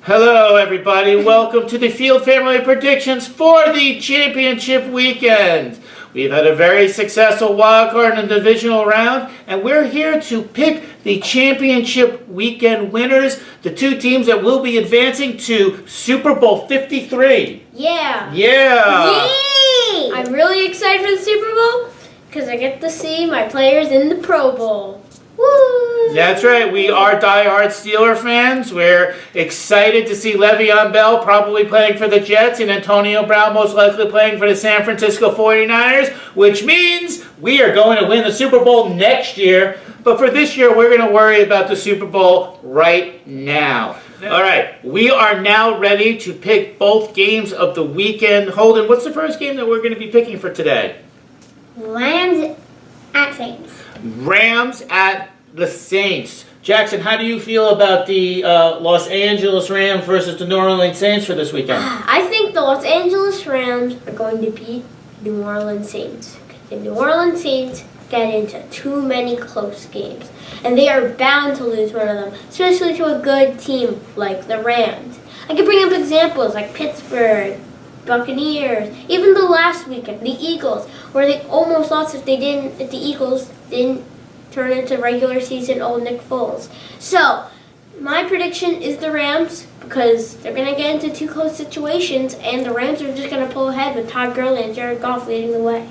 Hello, everybody. Welcome to the Field Family Predictions for the championship weekend. We've had a very successful wild card and divisional round, and we're here to pick the championship weekend winners, the two teams that will be advancing to Super Bowl 53. Yeah. Yeah. I'm really excited for the Super Bowl because I get to see my players in the Pro Bowl. Woo! That's right. We are diehard Steeler fans. We're excited to see Le'Veon Bell probably playing for the Jets and Antonio Brown most likely playing for the San Francisco 49ers, which means we are going to win the Super Bowl next year. But for this year, we're going to worry about the Super Bowl right now. All right. We are now ready to pick both games of the weekend. Holden, what's the first game that we're going to be picking for today? Rams at Saints. Rams at the Saints. Jackson, how do you feel about the Los Angeles Rams versus the New Orleans Saints for this weekend? I think the Los Angeles Rams are going to beat New Orleans Saints. The New Orleans Saints get into too many close games, and they are bound to lose one of them, especially to a good team like the Rams. I could bring up examples like Pittsburgh, Buccaneers, even the last weekend, the Eagles, where they almost lost if the Eagles didn't turn into regular season old Nick Foles. So, my prediction is the Rams because they're going to get into two close situations, and the Rams are just going to pull ahead with Todd Gurley and Jared Goff leading the way.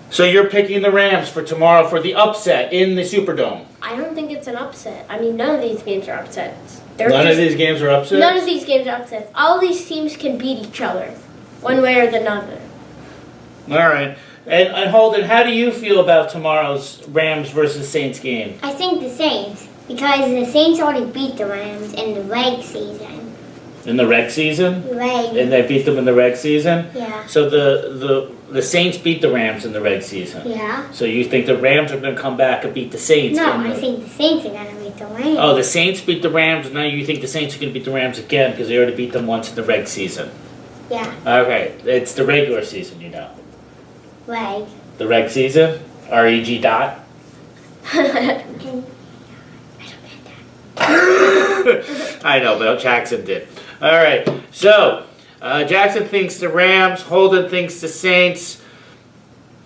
So you're picking the Rams for tomorrow for the upset in the Superdome? I don't think it's an upset. I mean, none of these games are upsets. None of these games are upsets? None of these games are upsets. All these teams can beat each other, one way or the other. All right. And Holden, how do you feel about tomorrow's Rams versus Saints game? I think the Saints, because the Saints already beat the Rams in the reg season. In the reg season? Reg. And they beat them in the reg season? Yeah. So the Saints beat the Rams in the reg season? Yeah. So you think the Rams are going to come back and beat the Saints? No, I think the Saints are going to beat the Rams. Oh, the Saints beat the Rams, and now you think the Saints are going to beat the Rams again because they already beat them once in the reg season? Yeah. Okay. It's the regular season, you know. Reg. The reg season? R-E-G dot? I know, but Jackson did. All right, so Jackson thinks the Rams, Holden thinks the Saints.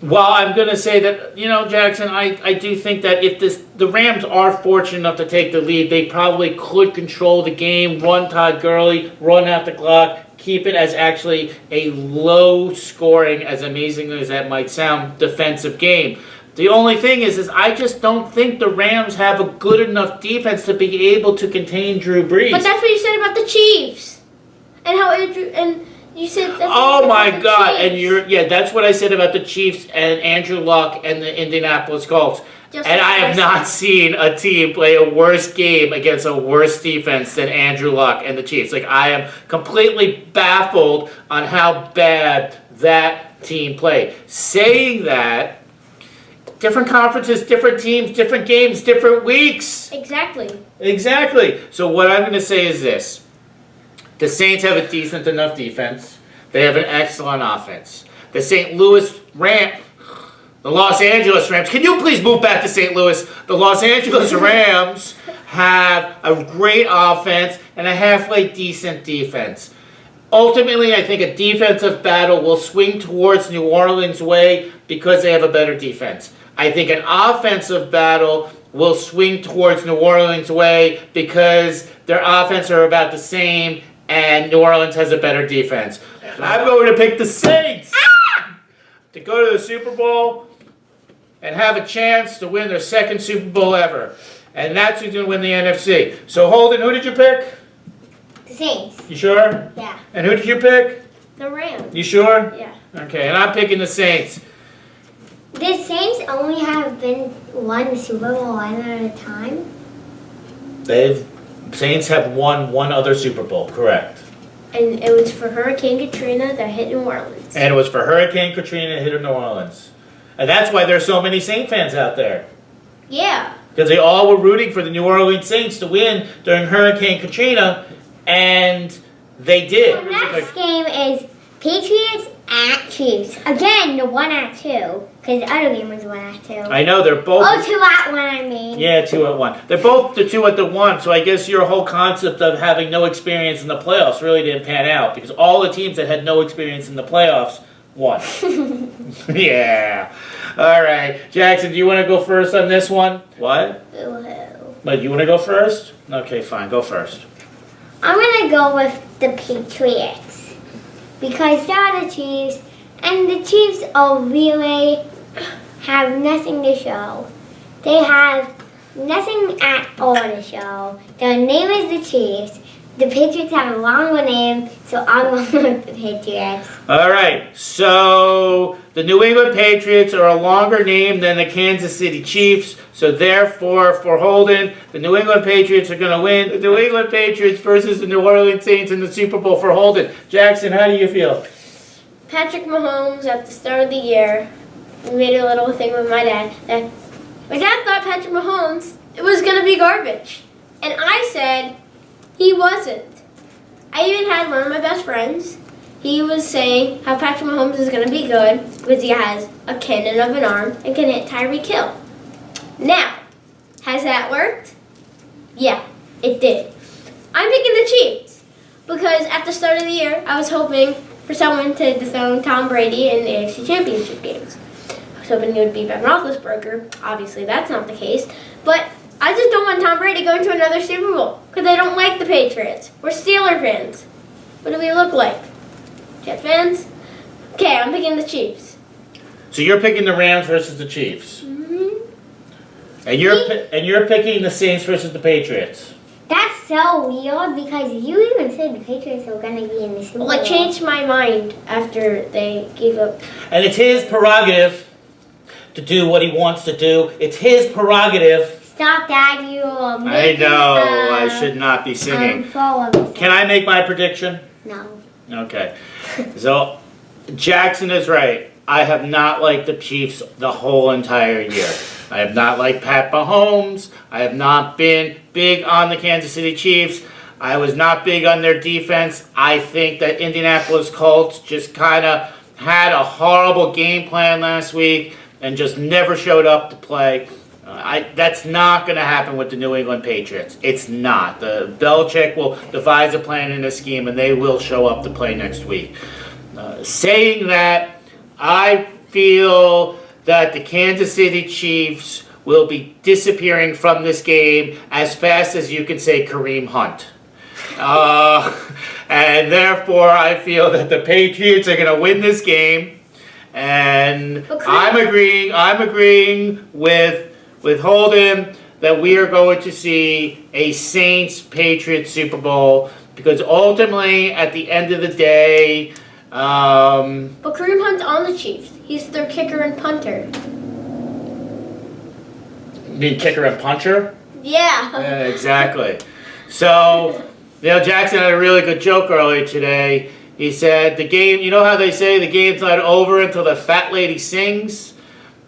Well, I'm going to say that, Jackson, I do think that if the Rams are fortunate enough to take the lead, they probably could control the game, run Todd Gurley, run out the clock, keep it as actually a low-scoring, as amazing as that might sound, defensive game. The only thing is I just don't think the Rams have a good enough defense to be able to contain Drew Brees. But that's what you said about the Chiefs, and how you said. Oh my God! And that's what I said about the Chiefs and Andrew Luck and the Indianapolis Colts. And I have not seen a team play a worse game against a worse defense than Andrew Luck and the Chiefs. Like, I am completely baffled on how bad that team played. Saying that, different conferences, different teams, different games, different weeks. Exactly. So what I'm going to say is this. The Saints have a decent enough defense. They have an excellent offense. The Los Angeles Rams, can you please move back to St. Louis? The Los Angeles Rams have a great offense and a halfway decent defense. Ultimately, I think a defensive battle will swing towards New Orleans' way because they have a better defense. I think an offensive battle will swing towards New Orleans' way because their offense are about the same and New Orleans has a better defense. I'm going to pick the Saints to go to the Super Bowl and have a chance to win their second Super Bowl ever. And that's who's going to win the NFC. So, Holden, who did you pick? The Saints. You sure? Yeah. And who did you pick? The Rams. You sure? Yeah. Okay, and I'm picking the Saints. The Saints only have won the Super Bowl one at a time? Saints have won one other Super Bowl, correct. And it was for Hurricane Katrina that hit New Orleans. And it was for Hurricane Katrina that hit New Orleans. And that's why there's so many Saint fans out there. Yeah. Because they all were rooting for the New Orleans Saints to win during Hurricane Katrina, and they did. The next game is Patriots at Chiefs. Again, the 1 at 2. Because the other game was 1 at 2. I know they're both. Oh, 2 at 1, I mean. Yeah, 2 at 1. They're both the 2 at the 1. So I guess your whole concept of having no experience in the playoffs really didn't pan out because all the teams that had no experience in the playoffs won. Yeah. All right, Jackson, do you want to go first on this one? What? But you want to go first? Okay, fine. Go first. I'm going to go with the Patriots. Because they are the Chiefs. And the Chiefs are really have nothing to show. They have nothing at all to show. Their name is the Chiefs. The Patriots have a longer name, so I'm going with the Patriots. All right, so the New England Patriots are a longer name than the Kansas City Chiefs, so therefore, for Holden, the New England Patriots are going to win. The New England Patriots versus the New Orleans Saints in the Super Bowl for Holden. Jackson, how do you feel? Patrick Mahomes, at the start of the year, made a little thing with my dad that my dad thought Patrick Mahomes it was going to be garbage. And I said he wasn't. I even had one of my best friends. He was saying how Patrick Mahomes is going to be good because he has a cannon of an arm and can hit Tyreek Hill. Now, has that worked? Yeah, it did. I'm picking the Chiefs because at the start of the year, I was hoping for someone to dethrone Tom Brady in the AFC Championship games. I was hoping it would be Ben Roethlisberger. Obviously, that's not the case. But I just don't want Tom Brady going to another Super Bowl because I don't like the Patriots. We're Steeler fans. What do we look like? Jet fans? Okay, I'm picking the Chiefs. So you're picking the Rams versus the Chiefs. Mm-hmm. And you're picking the Saints versus the Patriots. That's so weird because you even said the Patriots were going to be in the Super Bowl. Well, I changed my mind after they gave up. And it's his prerogative to do what he wants to do. It's his prerogative. Stop that, you are I making, know, I should not be singing. Can I make my prediction? No. Okay. So, Jackson is right. I have not liked the Chiefs the whole entire year. I have not liked Pat Mahomes. I have not been big on the Kansas City Chiefs. I was not big on their defense. I think that Indianapolis Colts just kind of had a horrible game plan last week and just never showed up to play. That's not going to happen with the New England Patriots. It's not. The Belichick will devise a plan and a scheme, and they will show up to play next week. Saying that, I feel that the Kansas City Chiefs will be disappearing from this game as fast as you can say Kareem Hunt. And therefore, I feel that the Patriots are going to win this game. And I'm agreeing with Holden that we are going to see a Saints-Patriots Super Bowl because ultimately, at the end of the day... But Kareem Hunt's on the Chiefs. He's their kicker and punter. You mean kicker and puncher? Yeah. Yeah, exactly. So, Jackson had a really good joke earlier today. He said, the game, you know how they say the game's not over until the fat lady sings?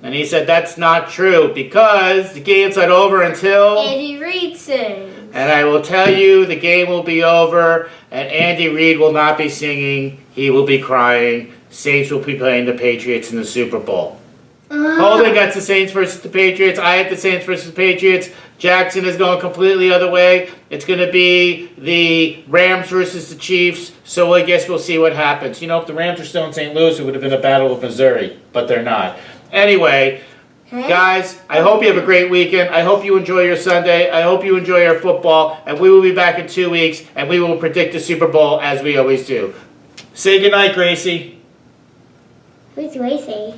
And he said, that's not true because the game's not over until... Andy Reid sings. And I will tell you, the game will be over, and Andy Reid will not be singing. He will be crying. Saints will be playing the Patriots in the Super Bowl. Holden got the Saints versus the Patriots. I had the Saints versus the Patriots. Jackson is going completely the other way. It's going to be the Rams versus the Chiefs. So I guess we'll see what happens. If the Rams are still in St. Louis, it would have been a battle with Missouri. But they're not. Anyway, guys, I hope you have a great weekend. I hope you enjoy your Sunday. I hope you enjoy your football. And we will be back in 2 weeks. And we will predict the Super Bowl as we always do. Say goodnight, Gracie. Who's Gracie?